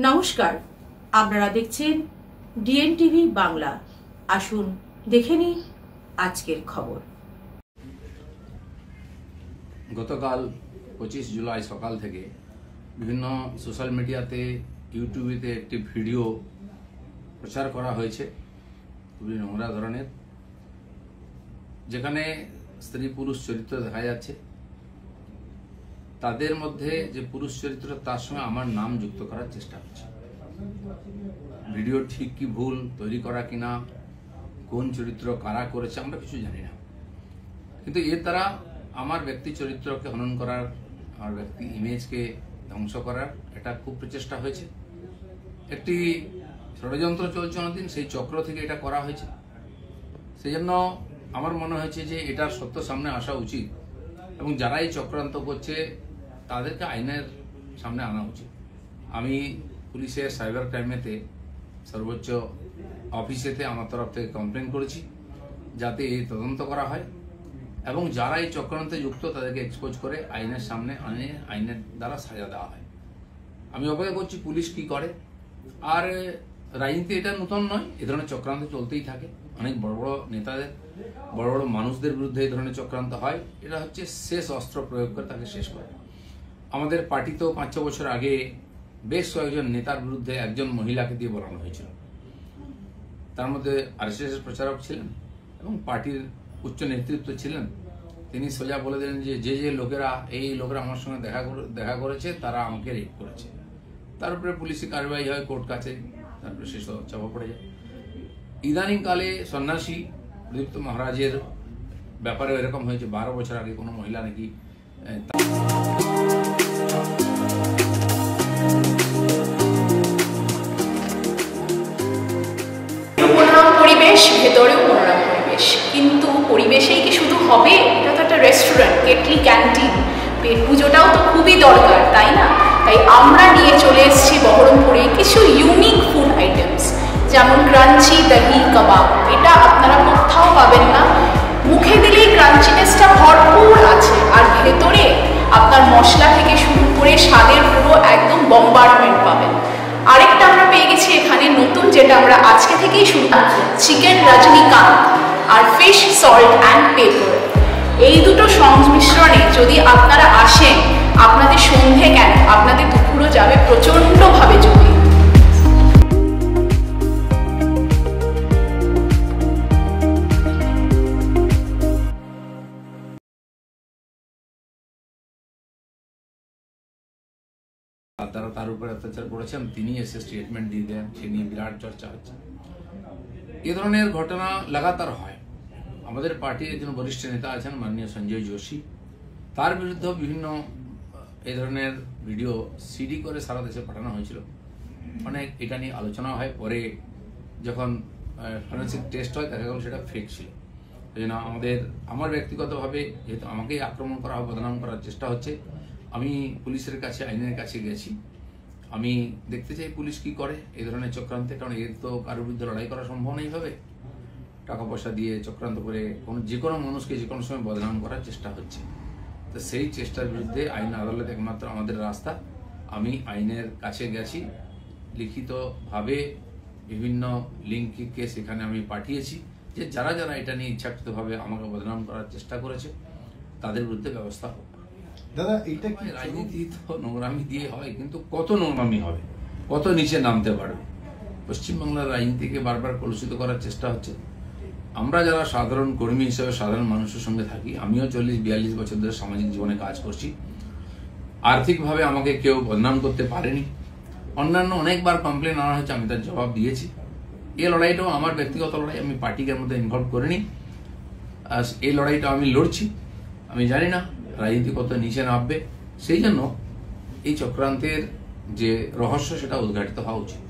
নমস্কার, আপনারা দেখছেন ডিএনটিভি বাংলা। আসুন দেখে নিন আজকের খবর। গতকাল 25 জুলাই সকাল থেকে বিভিন্ন সোশ্যাল মিডিয়াতে ইউটিউবেতে একটি ভিডিও প্রচার করা হয়েছে খুবই নোংরা ধরনের, যেখানে স্ত্রী পুরুষ চরিত্র দেখা যাচ্ছে। তাদের মধ্যে যে পুরুষ চরিত্র তার সঙ্গে আমার নাম যুক্ত করার চেষ্টা হচ্ছে। ভিডিও ঠিক কি ভুল তৈরি করা কিনা, কোন চরিত্র কারা করেছে আমরা কিছু জানি না, কিন্তু এর দ্বারা আমার ব্যক্তি চরিত্রকে হনন করার, আমার ব্যক্তি ইমেজকে ধ্বংস করার এটা খুব প্রচেষ্টা হয়েছে। একটি ষড়যন্ত্র চলছে অনেকদিন, সেই চক্র থেকে এটা করা হয়েছে। সেই জন্য আমার মনে হয়েছে যে এটার সত্য সামনে আসা উচিত এবং যারা এই চক্রান্ত করছে তাদেরকে আইনের সামনে আনা উচিত। আমি পুলিশের সাইবার ক্রাইমেতে সর্বোচ্চ অফিসেতে আমার তরফ থেকে কমপ্লেন করেছি যাতে এই তদন্ত করা হয় এবং যারা এই চক্রান্তে যুক্ত তাদেরকে এক্সপোজ করে আইনের সামনে আনে, আইনের দ্বারা সাজা দেওয়া হয়। আমি অপেক্ষা করছি পুলিশ কি করে। আর রাজনীতি এটা নতুন নয়, এ ধরনের চক্রান্ত চলতেই থাকে। অনেক বড় বড় নেতাদের, বড় বড় মানুষদের বিরুদ্ধে এই ধরনের চক্রান্ত হয়। এটা হচ্ছে শেষ অস্ত্র প্রয়োগ করে তাকে শেষ করে। আমাদের পার্টি তো 5-6 বছর আগে বেশ কয়েকজন নেতার বিরুদ্ধে একজন মহিলাকে দিয়ে বলানো হয়েছিল। তার মধ্যে আরএসএস এর প্রচারক ছিলেন এবং পার্টির উচ্চ নেতৃত্ব ছিলেন। তিনি সোজা বলে দিলেন যে যে লোকেরা এই লোকেরা আমার সঙ্গে দেখা করেছে তারা আমাকে রেপ করেছে। তার উপরে পুলিশি কার্যবাহী হয়, কোর্ট কাছে, তারপরে শেষ চাপা পড়ে যায়। ইদানিংকালে সন্ন্যাসী প্রদীপ্ত মহারাজের ব্যাপারে এরকম হয়েছে। 12 বছর আগে কোনো মহিলা নাকি পরিবেশ, ভেতরেও মনোরম পরিবেশ, কিন্তু পরিবেশেই কি শুধু হবে? এটা তো একটা রেস্টুরেন্ট, কেটলি, ক্যান্টিন, পেট পুজোটাও তো খুবই দরকার, তাই না? তাই আমরা নিয়ে চলে এসেছি বহরমপুরে কিছু ইউনিক ফুড আইটেমস, যেমন ক্রাঞ্চি দহি কাবাব। এটা আপনারা কোথাও পাবেন না। মুখে দিলেই ক্রাঞ্চিনেসটা ভরপুর আছে, আর ভেতরে আপনার মশলা থেকে শুরু করে স্বাদের পুরো একদম বম্বার্ডমেন্ট পাবেন। আরেকটা আমরা পেয়ে গেছি এখানে নতুন, যেটা আমরা আজকে থেকেই শুরু, চিকেন রজনীকান্ত আর ফিশ সল্ট অ্যান্ড পেপার। এই দুটো সংমিশ্রণে যদি আপনারা আসেন, আপনাদের সন্ধে কেন, আপনাদের দুপুরও যাবে প্রচণ্ডভাবে জমে। তারা তার উপরে অত্যাচার করেছেন, তিনি এসে স্টেটমেন্ট দিয়ে দেন, সে নিয়ে বিরাট চর্চা হচ্ছে। এ ধরনের ঘটনা লাগাতার হয়। আমাদের পার্টির একজন বরিষ্ঠ নেতা আছেন মাননীয় সঞ্জয় যোশী, তার বিরুদ্ধে বিভিন্ন এই ধরনের ভিডিও সিডি করে সারা দেশে পাঠানো হয়েছিল। অনেক এটা নিয়ে আলোচনা হয়, পরে যখন ফরেন্সিক টেস্ট হয় দেখা গেল সেটা ফেক ছিল। এই জন্য আমার ব্যক্তিগতভাবে যেহেতু আমাকেই আক্রমণ করা, বদনাম করার চেষ্টা হচ্ছে, আমি পুলিশের কাছে, আইনের কাছে গেছি। আমি দেখতে চাই পুলিশ কি করে এই ধরনের চক্রান্তে, কারণ এর তো কারোর বিরুদ্ধে লড়াই করা সম্ভব নেই ভাবে। টাকা পয়সা দিয়ে চক্রান্ত করে যে কোনো মানুষকে যে কোনো সময় বদনাম করার চেষ্টা হচ্ছে। তো সেই চেষ্টার বিরুদ্ধে আইন আদালত একমাত্র আমাদের রাস্তা। আমি আইনের কাছে গেছি, লিখিতভাবে বিভিন্ন লিঙ্ককে সেখানে আমি পাঠিয়েছি যে যারা যারা এটা নিয়ে ইচ্ছাকৃতভাবে আমাকে বদনাম করার চেষ্টা করেছে তাদের বিরুদ্ধে ব্যবস্থা হোক। দাদা, এইটা কি রাজনীতি তো নোংরামি দিয়ে হয়, কিন্তু কত নোংরামি হবে, কত নিচে নামতে পারবে? পশ্চিমবাংলার রাজনীতিকে বারবার কলুষিত করার চেষ্টা হচ্ছে। আমরা যারা সাধারণ কর্মী হিসেবে সাধারণ মানুষের সঙ্গে থাকি, আমিও 40-42 বছর ধরে সামাজিক জীবনে কাজ করছি। আর্থিকভাবে আমাকে কেউ বদনাম করতে পারেনি। অন্যান্য অনেকবার কমপ্লেন আনা হয়েছে, আমি তার জবাব দিয়েছি। এই লড়াইটাও আমার ব্যক্তিগত লড়াই, আমি পার্টিকে মধ্যে ইনভলভ করিনি। এই লড়াইটা আমি লড়ছি। আমি জানি না রাজনীতি কত নিচে নামবে, সেই জন্য এই চক্রান্তের যে রহস্য সেটা উদ্ঘাটিত হওয়া উচিত।